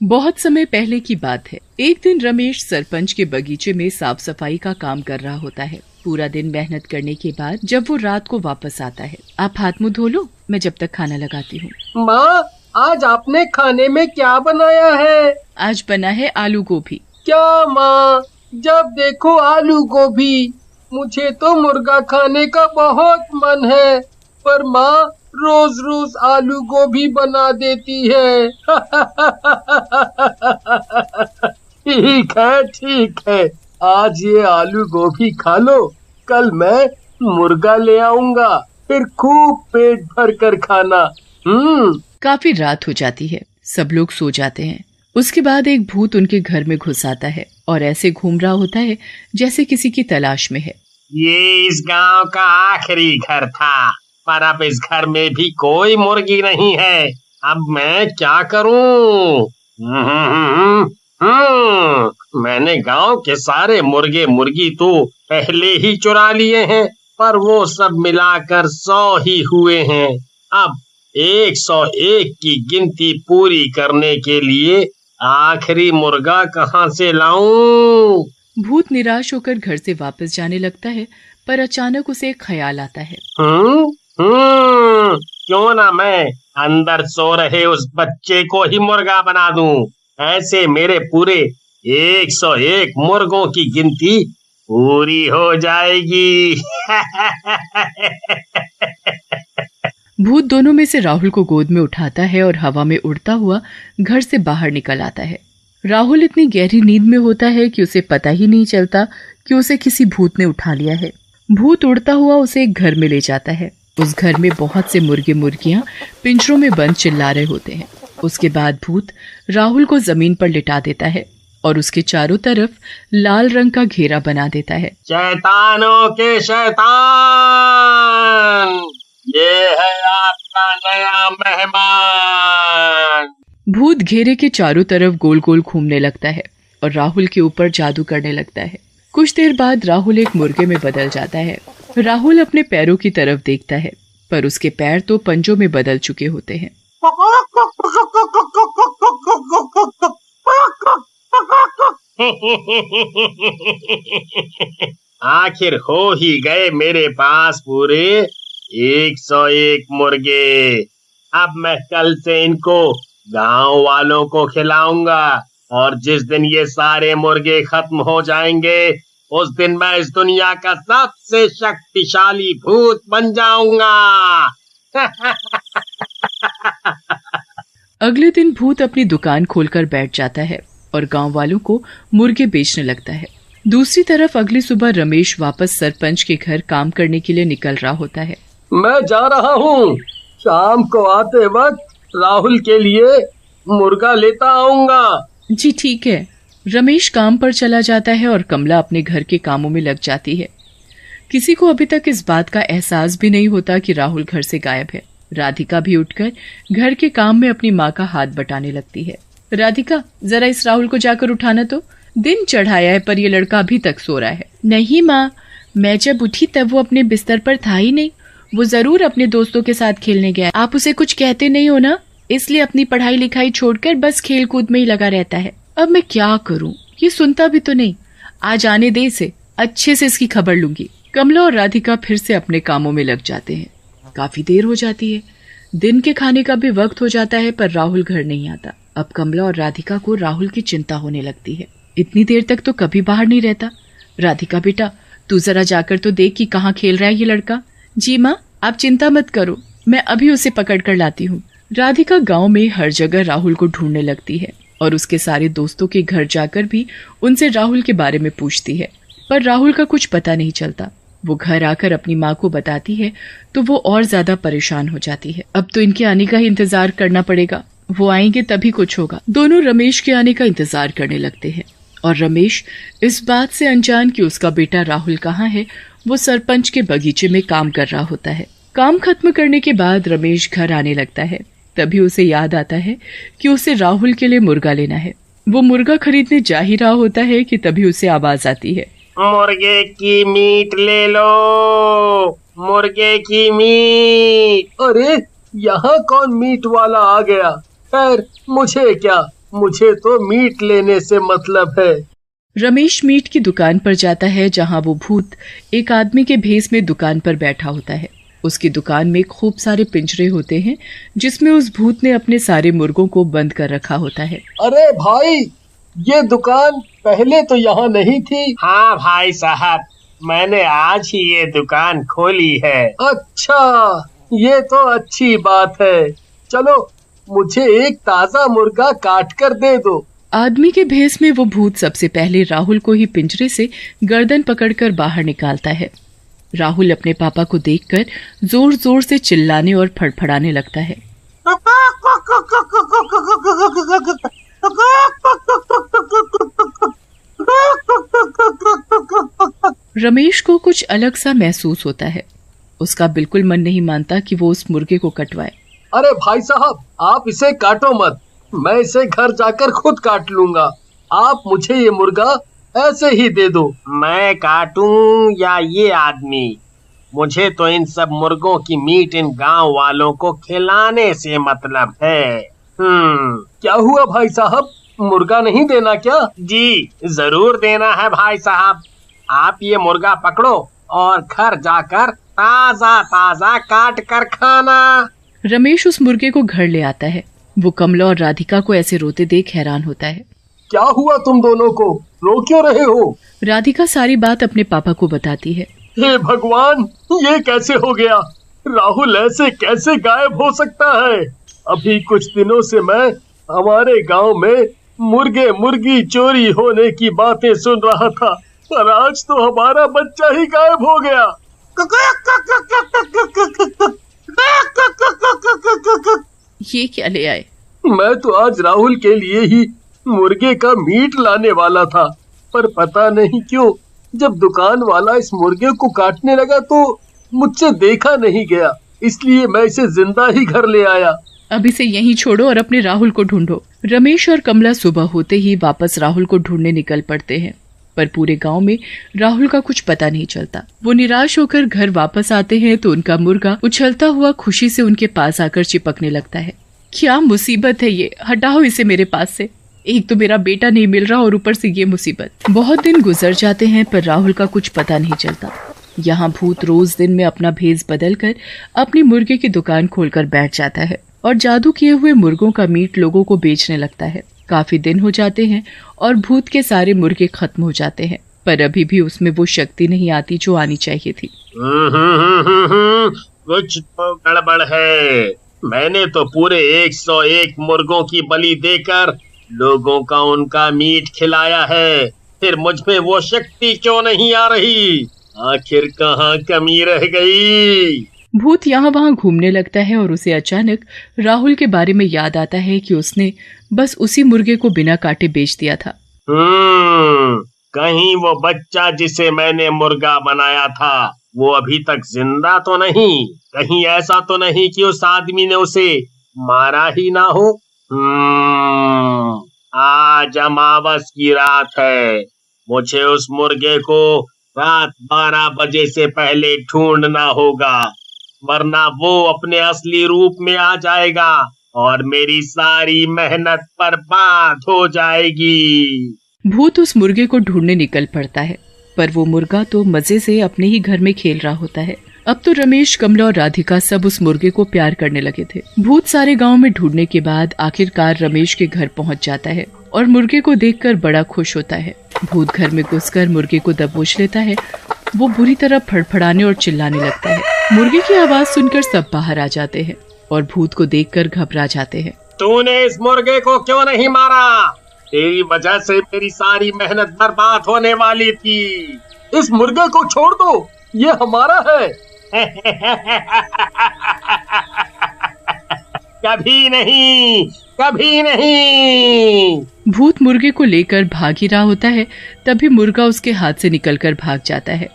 बहुत समय पहले की बात है। एक दिन रमेश सरपंच के बगीचे में साफ सफाई का काम कर रहा होता है। पूरा दिन मेहनत करने के बाद जब वो रात को वापस आता है, आप हाथ मुंह धो लो, मैं जब तक खाना लगाती हूँ। माँ, आज आपने खाने में क्या बनाया है? आज बना है आलू गोभी। क्या माँ, जब देखो आलू गोभी। मुझे तो मुर्गा खाने का बहुत मन है, पर माँ रोज रोज आलू गोभी बना देती है। ठीक है, आज ये आलू गोभी खा लो, कल मैं मुर्गा ले आऊंगा, फिर खूब पेट भर कर खाना। काफी रात हो जाती है, सब लोग सो जाते हैं। उसके बाद एक भूत उनके घर में घुस आता है और ऐसे घूम रहा होता है जैसे किसी की तलाश में है। ये इस गांव का आखिरी घर था, पर अब इस घर में भी कोई मुर्गी नहीं है। अब मैं क्या करूं? मैंने गांव के सारे मुर्गे मुर्गी तो पहले ही चुरा लिए हैं, पर वो सब मिलाकर 100 ही हुए हैं। अब 101 की गिनती पूरी करने के लिए आखिरी मुर्गा कहाँ से लाऊं? भूत निराश होकर घर से वापस जाने लगता है, पर अचानक उसे एक ख्याल आता है। क्यों ना मैं अंदर सो रहे उस बच्चे को ही मुर्गा बना दूं। ऐसे मेरे पूरे 101 मुर्गों की गिनती पूरी हो जाएगी। भूत दोनों में से राहुल को गोद में उठाता है और हवा में उड़ता हुआ घर से बाहर निकल आता है। राहुल इतनी गहरी नींद में होता है कि उसे पता ही नहीं चलता कि उसे किसी भूत ने उठा लिया है। भूत उड़ता हुआ उसे एक घर में ले जाता है। उस घर में बहुत से मुर्गे मुर्गियां पिंजरों में बंद चिल्ला रहे होते हैं। उसके बाद भूत राहुल को जमीन पर लिटा देता है और उसके चारों तरफ लाल रंग का घेरा बना देता है। शैतानों के शैतान, ये है आपका नया मेहमान। भूत घेरे के चारों तरफ गोल गोल घूमने लगता है और राहुल के ऊपर जादू करने लगता है। कुछ देर बाद राहुल एक मुर्गे में बदल जाता है। राहुल अपने पैरों की तरफ देखता है, पर उसके पैर तो पंजों में बदल चुके होते हैं। आखिर हो ही गए मेरे पास पूरे 101 मुर्गे। अब मैं कल से इनको गांव वालों को खिलाऊंगा, और जिस दिन ये सारे मुर्गे खत्म हो जाएंगे उस दिन मैं इस दुनिया का सबसे शक्तिशाली भूत बन जाऊंगा। अगले दिन भूत अपनी दुकान खोलकर बैठ जाता है और गांव वालों को मुर्गे बेचने लगता है। दूसरी तरफ अगली सुबह रमेश वापस सरपंच के घर काम करने के लिए निकल रहा होता है। मैं जा रहा हूँ, शाम को आते वक्त राहुल के लिए मुर्गा लेता आऊंगा। जी ठीक है। रमेश काम पर चला जाता है और कमला अपने घर के कामों में लग जाती है। किसी को अभी तक इस बात का एहसास भी नहीं होता कि राहुल घर से गायब है। राधिका भी उठकर घर के काम में अपनी माँ का हाथ बटाने लगती है। राधिका, जरा इस राहुल को जाकर उठाना तो। दिन चढ़ाया है पर ये लड़का अभी तक सो रहा है। नहीं माँ, मैं जब उठी तब वो अपने बिस्तर पर था ही नहीं। वो जरूर अपने दोस्तों के साथ खेलने गया। आप उसे कुछ कहते नहीं हो ना, इसलिए अपनी पढ़ाई लिखाई छोड़कर बस खेल कूद में ही लगा रहता है। अब मैं क्या करूं, ये सुनता भी तो नहीं। आज आने दे इसे, अच्छे से इसकी खबर लूंगी। कमला और राधिका फिर से अपने कामों में लग जाते हैं। काफी देर हो जाती है। दिन के खाने का भी वक्त हो जाता है, पर राहुल घर नहीं आता। अब कमला और राधिका को राहुल की चिंता होने लगती है। इतनी देर तक तो कभी बाहर नहीं रहता। राधिका बेटा, तू जरा जाकर तो देख कि कहाँ खेल रहा है ये लड़का। जी माँ, आप चिंता मत करो, मैं अभी उसे पकड़ कर लाती हूँ। राधिका गांव में हर जगह राहुल को ढूंढने लगती है और उसके सारे दोस्तों के घर जाकर भी उनसे राहुल के बारे में पूछती है, पर राहुल का कुछ पता नहीं चलता। वो घर आकर अपनी माँ को बताती है तो वो और ज्यादा परेशान हो जाती है। अब तो इनके आने का ही इंतजार करना पड़ेगा, वो आएंगे तभी कुछ होगा। दोनों रमेश के आने का इंतजार करने लगते हैं और रमेश इस बात से अनजान कि उसका बेटा राहुल कहाँ है, वो सरपंच के बगीचे में काम कर रहा होता है। काम खत्म करने के बाद रमेश घर आने लगता है। तभी उसे याद आता है कि उसे राहुल के लिए मुर्गा लेना है। वो मुर्गा खरीदने जा ही रहा होता है कि तभी उसे आवाज आती है, मुर्गे की मीट ले लो, मुर्गे की मीट। अरे, यहाँ कौन मीट वाला आ गया? खैर, मुझे क्या, मुझे तो मीट लेने से मतलब है। रमेश मीट की दुकान पर जाता है जहां वो भूत एक आदमी के भेस में दुकान पर बैठा होता है। उसकी दुकान में खूब सारे पिंजरे होते हैं जिसमें उस भूत ने अपने सारे मुर्गों को बंद कर रखा होता है। अरे भाई, ये दुकान पहले तो यहाँ नहीं थी। हाँ भाई साहब, मैंने आज ही ये दुकान खोली है। अच्छा, ये तो अच्छी बात है। चलो, मुझे एक ताजा मुर्गा काट कर दे दो। आदमी के भेस में वो भूत सबसे पहले राहुल को ही पिंजरे से गर्दन पकड़कर बाहर निकालता है। राहुल अपने पापा को देखकर जोर जोर से चिल्लाने और फड़फड़ाने लगता है। रमेश को कुछ अलग सा महसूस होता है। उसका बिल्कुल मन नहीं मानता कि वो उस मुर्गे को कटवाए। अरे भाई साहब, आप इसे काटो मत, मैं इसे घर जाकर खुद काट लूंगा। आप मुझे ये मुर्गा ऐसे ही दे दो। मैं काटूं या ये आदमी? मुझे तो इन सब मुर्गों की मीट इन गांव वालों को खिलाने से मतलब है। क्या हुआ भाई साहब, मुर्गा नहीं देना क्या? जी जरूर देना है भाई साहब। आप ये मुर्गा पकड़ो और घर जाकर ताजा ताजा काट कर खाना। रमेश उस मुर्गे को घर ले आता है। वो कमला और राधिका को ऐसे रोते देख हैरान होता है। क्या हुआ तुम दोनों को, रो क्यों रहे हो? राधिका सारी बात अपने पापा को बताती है। हे भगवान, ये कैसे हो गया? राहुल ऐसे कैसे गायब हो सकता है? अभी कुछ दिनों से मैं हमारे गांव में मुर्गे मुर्गी चोरी होने की बातें सुन रहा था, पर आज तो हमारा बच्चा ही गायब हो गया। ये क्या ले आए? मैं तो आज राहुल के लिए ही मुर्गे का मीट लाने वाला था, पर पता नहीं क्यों जब दुकान वाला इस मुर्गे को काटने लगा तो मुझसे देखा नहीं गया, इसलिए मैं इसे जिंदा ही घर ले आया। अब इसे यहीं छोड़ो और अपने राहुल को ढूंढो। रमेश और कमला सुबह होते ही वापस राहुल को ढूंढने निकल पड़ते हैं, पर पूरे गांव में राहुल का कुछ पता नहीं चलता। वो निराश होकर घर वापस आते हैं तो उनका मुर्गा उछलता हुआ खुशी से उनके पास आकर चिपकने लगता है। क्या मुसीबत है ये, हटाओ इसे मेरे पास से। एक तो मेरा बेटा नहीं मिल रहा और ऊपर से ये मुसीबत। बहुत दिन गुजर जाते हैं पर राहुल का कुछ पता नहीं चलता। यहाँ भूत रोज दिन में अपना भेष बदलकर अपनी मुर्गे की दुकान खोलकर बैठ जाता है और जादू किए हुए मुर्गों का मीट लोगों को बेचने लगता है। काफी दिन हो जाते हैं और भूत के सारे मुर्गे खत्म हो जाते हैं, पर अभी भी उसमें वो शक्ति नहीं आती जो आनी चाहिए थी। कुछ तो गड़बड़ है। मैंने तो पूरे 101 मुर्गों की बलि देकर लोगों का उनका मीट खिलाया है, फिर मुझ में वो शक्ति क्यों नहीं आ रही? आखिर कहाँ कमी रह गई? भूत यहाँ वहाँ घूमने लगता है और उसे अचानक राहुल के बारे में याद आता है कि उसने बस उसी मुर्गे को बिना काटे बेच दिया था। कहीं वो बच्चा जिसे मैंने मुर्गा बनाया था वो अभी तक जिंदा तो नहीं? कहीं ऐसा तो नहीं कि उस आदमी ने उसे मारा ही ना हो? आज अमावस की रात है। मुझे उस मुर्गे को रात 12 बजे से पहले ढूंढना होगा, वरना वो अपने असली रूप में आ जाएगा और मेरी सारी मेहनत बर्बाद हो जाएगी। भूत उस मुर्गे को ढूंढने निकल पड़ता है, पर वो मुर्गा तो मजे से अपने ही घर में खेल रहा होता है। अब तो रमेश, कमला और राधिका सब उस मुर्गे को प्यार करने लगे थे। भूत सारे गांव में ढूंढने के बाद आखिरकार रमेश के घर पहुंच जाता है और मुर्गे को देखकर बड़ा खुश होता है। भूत घर में घुसकर मुर्गे को दबोच लेता है। वो बुरी तरह फड़फड़ाने और चिल्लाने लगता है। मुर्गे की आवाज सुनकर सब बाहर आ जाते हैं और भूत को देखकर घबरा जाते हैं। तूने इस मुर्गे को क्यों नहीं मारा? तेरी वजह से मेरी सारी मेहनत बर्बाद होने वाली थी। इस मुर्गे को छोड़ दो, ये हमारा है। कभी नहीं, कभी नहीं। भूत मुर्गे को लेकर भाग ही रहा होता है, तभी मुर्गा उसके हाथ से निकलकर भाग जाता है।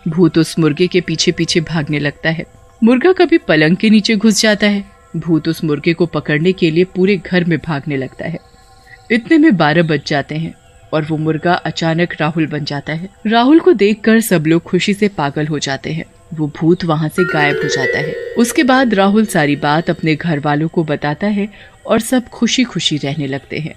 भूत उस मुर्गे के पीछे पीछे भागने लगता है। मुर्गा कभी पलंग के नीचे घुस जाता है। भूत उस मुर्गे को पकड़ने के लिए पूरे घर में भागने लगता है। इतने में 12 बज जाते हैं और वो मुर्गा अचानक राहुल बन जाता है। राहुल को देखकर सब लोग खुशी से पागल हो जाते हैं। वो भूत वहाँ से गायब हो जाता है। उसके बाद राहुल सारी बात अपने घर वालों को बताता है और सब खुशी खुशी रहने लगते हैं।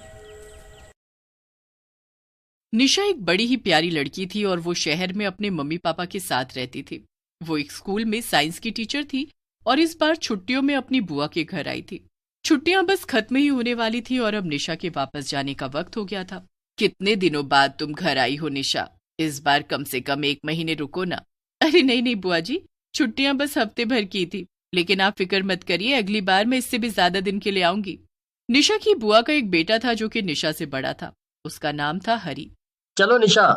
निशा एक बड़ी ही प्यारी लड़की थी और वो शहर में अपने मम्मी पापा के साथ रहती थी। वो एक स्कूल में साइंस की टीचर थी और इस बार छुट्टियों में अपनी बुआ के घर आई थी। छुट्टियां बस खत्म ही होने वाली थी और अब निशा के वापस जाने का वक्त हो गया था। कितने दिनों बाद तुम घर आई हो निशा, इस बार कम से कम 1 महीने रुको ना। अरे नहीं नहीं बुआ जी, छुट्टियां बस हफ्ते भर की थी, लेकिन आप फिक्र मत करिए, अगली बार मैं इससे भी ज्यादा दिन के लिए आऊंगी। निशा की बुआ का एक बेटा था जो कि निशा से बड़ा था। उसका नाम था हरी। चलो निशा,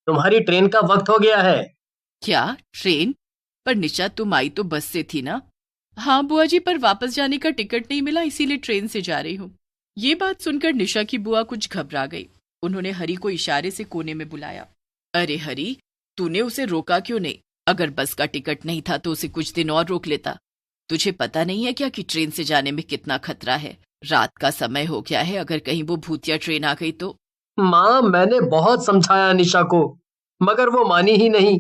तुम्हारी ट्रेन का वक्त हो गया है। क्या ट्रेन? पर निशा तुम आई तो बस से थी ना? हाँ बुआ जी, पर वापस जाने का टिकट नहीं मिला, इसीलिए ट्रेन से जा रही हूँ। ये बात सुनकर निशा की बुआ कुछ घबरा गई। उन्होंने हरी को इशारे से कोने में बुलाया। अरे हरी, तूने उसे रोका क्यों नहीं? अगर बस का टिकट नहीं था तो उसे कुछ दिन और रोक लेता। तुझे पता नहीं है क्या कि ट्रेन से जाने में कितना खतरा है? रात का समय हो गया है, अगर कहीं वो भूतिया ट्रेन आ गई तो। माँ, मैंने बहुत समझाया निशा को, मगर वो मानी ही नहीं।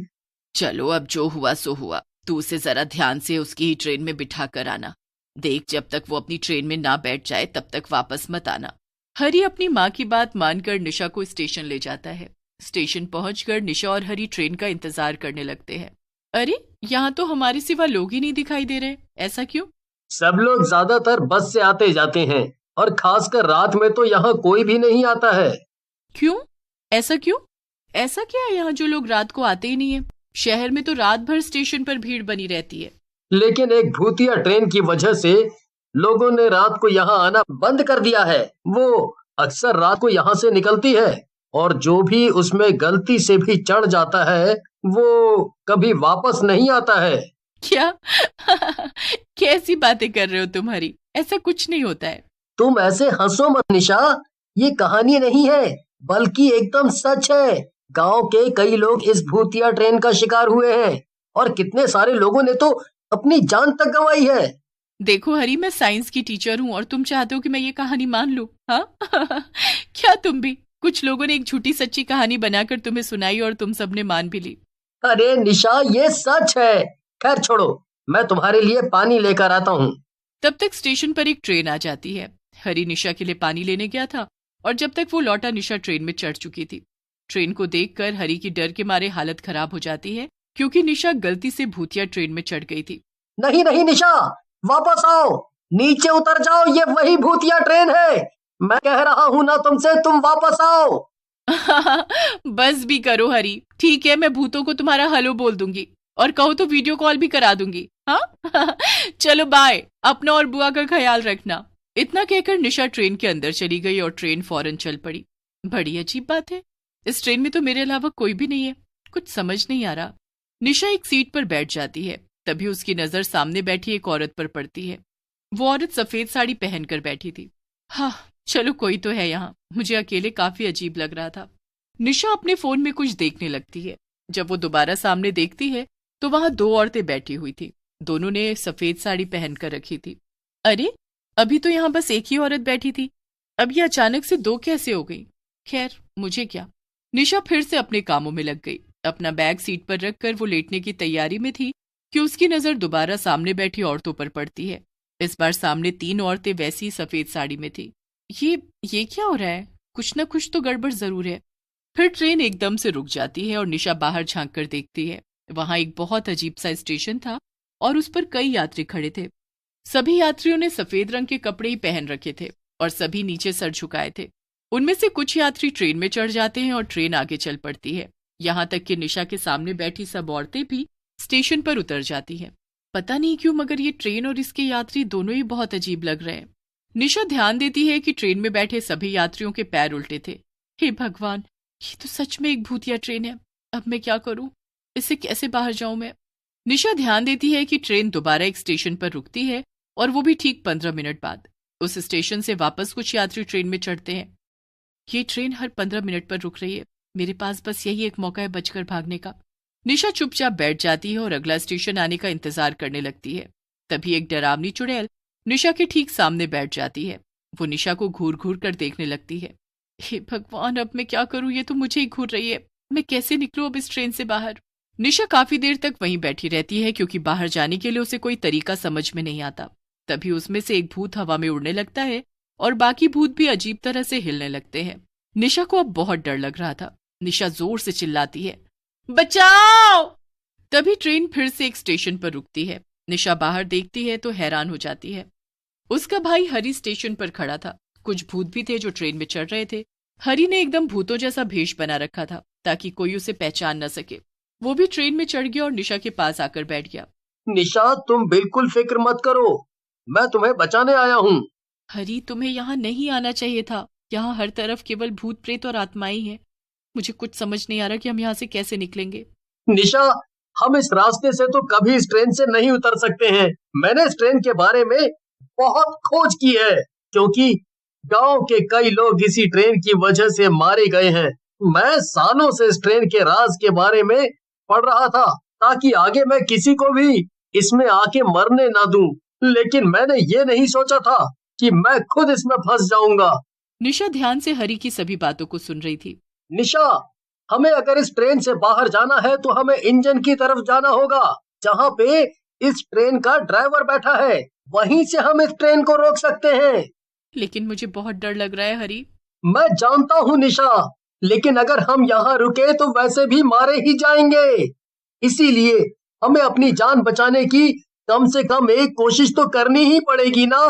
चलो अब जो हुआ सो हुआ, तू उसे जरा ध्यान से उसकी ही ट्रेन में बिठा कर आना। देख, जब तक वो अपनी ट्रेन में ना बैठ जाए तब तक वापस मत आना। हरी अपनी माँ की बात मानकर निशा को स्टेशन ले जाता है। स्टेशन पहुंचकर निशा और हरी ट्रेन का इंतजार करने लगते हैं। अरे, यहाँ तो हमारे सिवा लोग ही नहीं दिखाई दे रहे, ऐसा क्यों? सब लोग ज्यादातर बस से आते जाते हैं और खासकर रात में तो यहाँ कोई भी नहीं आता है। क्यों? ऐसा क्यों? ऐसा क्या है यहाँ जो लोग रात को आते ही नहीं है? शहर में तो रात भर स्टेशन पर भीड़ बनी रहती है। लेकिन एक भूतिया ट्रेन की वजह से लोगों ने रात को यहाँ आना बंद कर दिया है। वो अक्सर रात को यहाँ से निकलती है और जो भी उसमें गलती से भी चढ़ जाता है वो कभी वापस नहीं आता है। क्या? कैसी बातें कर रहे हो तुम हरी? ऐसा कुछ नहीं होता है। तुम ऐसे हंसो मत निशा, ये कहानी नहीं है बल्कि एकदम सच है। गांव के कई लोग इस भूतिया ट्रेन का शिकार हुए हैं और कितने सारे लोगों ने तो अपनी जान तक गंवाई है। देखो हरी, मैं साइंस की टीचर हूँ और तुम चाहते हो कि मैं ये कहानी मान लूं? हाँ? क्या तुम भी? कुछ लोगों ने एक झूठी सच्ची कहानी बनाकर तुम्हें सुनाई और तुम सबने मान भी ली। अरे निशा, ये सच है। खैर छोड़ो, मैं तुम्हारे लिए पानी लेकर आता हूँ। तब तक स्टेशन पर एक ट्रेन आ जाती है। हरी निशा के लिए पानी लेने गया था और जब तक वो लौटा निशा ट्रेन में चढ़ चुकी थी। ट्रेन को देखकर हरी की डर के मारे हालत खराब हो जाती है, क्योंकि निशा गलती से भूतिया ट्रेन में चढ़ गई थी। नहीं नहीं निशा, वापस आओ, नीचे उतर जाओ, ये वही भूतिया ट्रेन है। मैं कह रहा हूँ ना तुमसे, तुम वापस आओ। बस भी करो हरी, ठीक है, मैं भूतों को तुम्हारा हेलो बोल दूंगी और कहो तो वीडियो कॉल भी करा दूंगी। हाँ? चलो बाय, अपना और बुआ का ख्याल रखना। इतना कहकर निशा ट्रेन के अंदर चली गई और ट्रेन फौरन चल पड़ी। बड़ी अजीब बात है, इस ट्रेन में तो मेरे अलावा कोई भी नहीं है, कुछ समझ नहीं आ रहा। निशा एक सीट पर बैठ जाती है, तभी उसकी नजर सामने बैठी एक औरत पर पड़ती है। वो औरत सफेद साड़ी पहनकर बैठी थी। हाँ, चलो कोई तो है यहाँ, मुझे अकेले काफी अजीब लग रहा था। निशा अपने फोन में कुछ देखने लगती है। जब वो दोबारा सामने देखती है तो वहां 2 औरतें बैठी हुई थी। दोनों ने सफेद साड़ी पहनकर रखी थी। अरे, अभी तो यहाँ बस एक ही औरत बैठी थी, अब ये अचानक से 2 कैसे हो गई? खैर, मुझे क्या। निशा फिर से अपने कामों में लग गई। अपना बैग सीट पर रखकर वो लेटने की तैयारी में थी कि उसकी नजर दोबारा सामने बैठी औरतों पर पड़ती है। इस बार सामने 3 औरतें वैसी सफेद साड़ी में थी। ये क्या हो रहा है? कुछ ना कुछ तो गड़बड़ जरूर है। फिर ट्रेन एकदम से रुक जाती है और निशा बाहर झांक कर देखती है। वहां एक बहुत अजीब सा स्टेशन था और उस पर कई यात्री खड़े थे। सभी यात्रियों ने सफेद रंग के कपड़े ही पहन रखे थे और सभी नीचे सर झुकाए थे। उनमें से कुछ यात्री ट्रेन में चढ़ जाते हैं और ट्रेन आगे चल पड़ती है। यहाँ तक कि निशा के सामने बैठी सब औरतें भी स्टेशन पर उतर जाती हैं। पता नहीं क्यों, मगर ये ट्रेन और इसके यात्री दोनों ही बहुत अजीब लग रहे हैं। निशा ध्यान देती है कि ट्रेन में बैठे सभी यात्रियों के पैर उल्टे थे। हे भगवान, ये तो सच में एक भूतिया ट्रेन है। अब मैं क्या करूं? इससे कैसे बाहर जाऊं मैं? निशा ध्यान देती है कि ट्रेन दोबारा एक स्टेशन पर रुकती है और वो भी ठीक 15 मिनट बाद। उस स्टेशन से वापस कुछ यात्री ट्रेन में चढ़ते हैं। ये ट्रेन हर 15 मिनट पर रुक रही है, मेरे पास बस यही एक मौका है बचकर भागने का। निशा चुपचाप बैठ जाती है और अगला स्टेशन आने का इंतजार करने लगती है। तभी एक डरावनी चुड़ैल निशा के ठीक सामने बैठ जाती है। वो निशा को घूर घूर कर देखने लगती है। हे भगवान, अब मैं क्या करूं? ये तो मुझे ही घूर रही है, मैं कैसे निकलूं अब इस ट्रेन से बाहर? निशा काफी देर तक वहीं बैठी रहती है, क्योंकि बाहर जाने के लिए उसे कोई तरीका समझ में नहीं आता। तभी उसमें से एक भूत हवा में उड़ने लगता है और बाकी भूत भी अजीब तरह से हिलने लगते हैं। निशा को अब बहुत डर लग रहा था। निशा जोर से चिल्लाती है, बचाओ। तभी ट्रेन फिर से एक स्टेशन पर रुकती है। निशा बाहर देखती है तो हैरान हो जाती है। उसका भाई हरी स्टेशन पर खड़ा था। कुछ भूत भी थे जो ट्रेन में चढ़ रहे थे। हरी ने एकदम भूतों जैसा भेष बना रखा था ताकि कोई उसे पहचान न सके। वो भी ट्रेन में चढ़ गया और निशा के पास आकर बैठ गया। निशा, तुम बिल्कुल फिक्र मत करो, मैं तुम्हें बचाने आया हूँ। हरी, तुम्हें यहाँ नहीं आना चाहिए था। यहाँ हर तरफ केवल भूत प्रेत और आत्माएं हैं। मुझे कुछ समझ नहीं आ रहा कि हम यहाँ से कैसे निकलेंगे। निशा, हम इस रास्ते से तो कभी इस ट्रेन से नहीं उतर सकते हैं। मैंने इस ट्रेन के बारे में बहुत खोज की है, क्योंकि गांव के कई लोग इसी ट्रेन की वजह से मारे गए हैं। मैं सालों से इस ट्रेन के राज के बारे में पढ़ रहा था ताकि आगे मैं किसी को भी इसमें आके मरने ना दूं, लेकिन मैंने ये नहीं सोचा था कि मैं खुद इसमें फंस जाऊंगा। निशा ध्यान से हरी की सभी बातों को सुन रही थी। निशा, हमें अगर इस ट्रेन से बाहर जाना है तो हमें इंजन की तरफ जाना होगा, जहाँ पे इस ट्रेन का ड्राइवर बैठा है। वहीं से हम इस ट्रेन को रोक सकते हैं। लेकिन मुझे बहुत डर लग रहा है हरी। मैं जानता हूँ निशा, लेकिन अगर हम यहाँ रुके तो वैसे भी मारे ही जाएंगे। इसीलिए हमें अपनी जान बचाने की कम से कम एक कोशिश तो करनी ही पड़ेगी ना।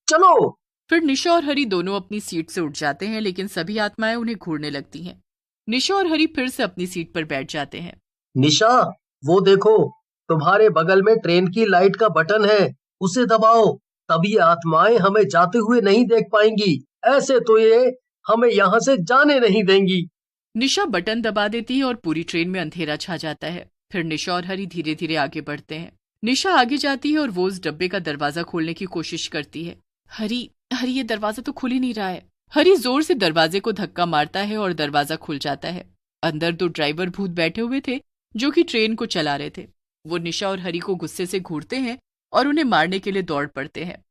चलो। फिर निशा और हरी दोनों अपनी सीट से उठ जाते हैं, लेकिन सभी आत्माएं उन्हें घूरने लगती हैं। निशा और हरी फिर से अपनी सीट पर बैठ जाते हैं। निशा, वो देखो, तुम्हारे बगल में ट्रेन की लाइट का बटन है, उसे दबाओ, तभी आत्माएं हमें जाते हुए नहीं देख पाएंगी। ऐसे तो ये हमें यहाँ से जाने नहीं देंगी। निशा बटन दबा देती है और पूरी ट्रेन में अंधेरा छा जाता है। फिर निशा और हरी धीरे धीरे आगे बढ़ते हैं। निशा आगे जाती है और वो उस डब्बे का दरवाजा खोलने की कोशिश करती है। हरी, ये दरवाजा तो खुल ही नहीं रहा है। हरी जोर से दरवाजे को धक्का मारता है और दरवाजा खुल जाता है। अंदर 2 ड्राइवर भूत बैठे हुए थे जो कि ट्रेन को चला रहे थे। वो निशा और हरी को गुस्से से घूरते हैं और उन्हें मारने के लिए दौड़ पड़ते हैं।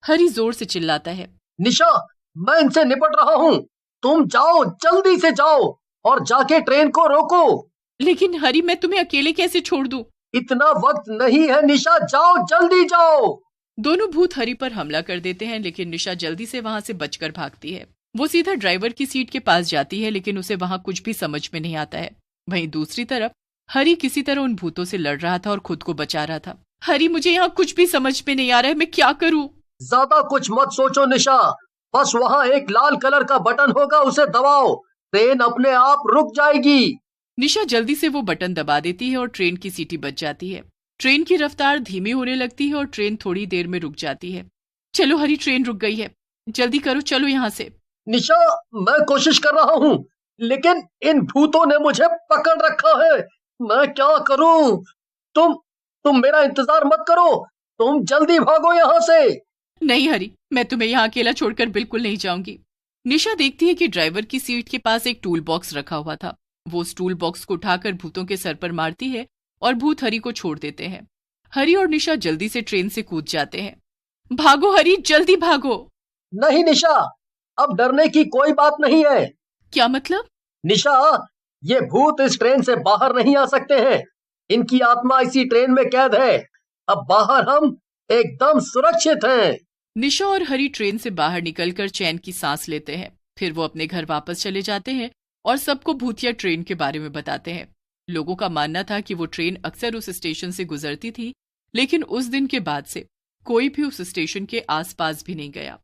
हरी जोर से चिल्लाता है, निशा, मैं इनसे निपट रहा हूँ, तुम जाओ, जल्दी से जाओ और जाके ट्रेन को रोको। लेकिन हरी, मैं तुम्हें अकेले कैसे छोड़ दूं? इतना वक्त नहीं है निशा, जाओ, जल्दी जाओ। दोनों भूत हरी पर हमला कर देते हैं, लेकिन निशा जल्दी से वहां से बचकर भागती है। वो सीधा ड्राइवर की सीट के पास जाती है, लेकिन उसे वहां कुछ भी समझ में नहीं आता है। वहीं दूसरी तरफ हरी किसी तरह उन भूतों से लड़ रहा था और खुद को बचा रहा था। हरी, मुझे यहाँ कुछ भी समझ में नहीं आ रहा है, मैं क्या करूँ? ज्यादा कुछ मत सोचो निशा, बस वहाँ एक लाल कलर का बटन होगा, उसे दबाओ, ट्रेन अपने आप रुक जाएगी। निशा जल्दी से वो बटन दबा देती है और ट्रेन की सीटी बच जाती है। ट्रेन की रफ्तार धीमी होने लगती है और ट्रेन थोड़ी देर में रुक जाती है। चलो हरी, ट्रेन रुक गई है, जल्दी करो, चलो यहाँ से। निशा, मैं कोशिश कर रहा हूँ, लेकिन इन भूतों ने मुझे पकड़ रखा है। मैं क्या करूँ? तुम मेरा इंतजार मत करो, तुम जल्दी भागो यहाँ से। नहीं हरी, मैं तुम्हें यहाँ अकेला छोड़कर बिल्कुल नहीं जाऊंगी। निशा देखती है कि ड्राइवर की सीट के पास एक टूल बॉक्स रखा हुआ था। वो उस टूल बॉक्स को उठाकर भूतों के सर पर मारती है और भूत हरी को छोड़ देते हैं। हरी और निशा जल्दी से ट्रेन से कूद जाते हैं। भागो हरी, जल्दी भागो। नहीं निशा, अब डरने की कोई बात नहीं है। क्या मतलब? निशा, ये भूत इस ट्रेन से बाहर नहीं आ सकते हैं। इनकी आत्मा इसी ट्रेन में कैद है। अब बाहर हम एकदम सुरक्षित हैं। निशा और हरी ट्रेन से बाहर निकलकर चैन की सांस लेते हैं। फिर वो अपने घर वापस चले जाते हैं और सबको भूतिया ट्रेन के बारे में बताते हैं। लोगों का मानना था कि वो ट्रेन अक्सर उस स्टेशन से गुजरती थी, लेकिन उस दिन के बाद से कोई भी उस स्टेशन के आसपास भी नहीं गया।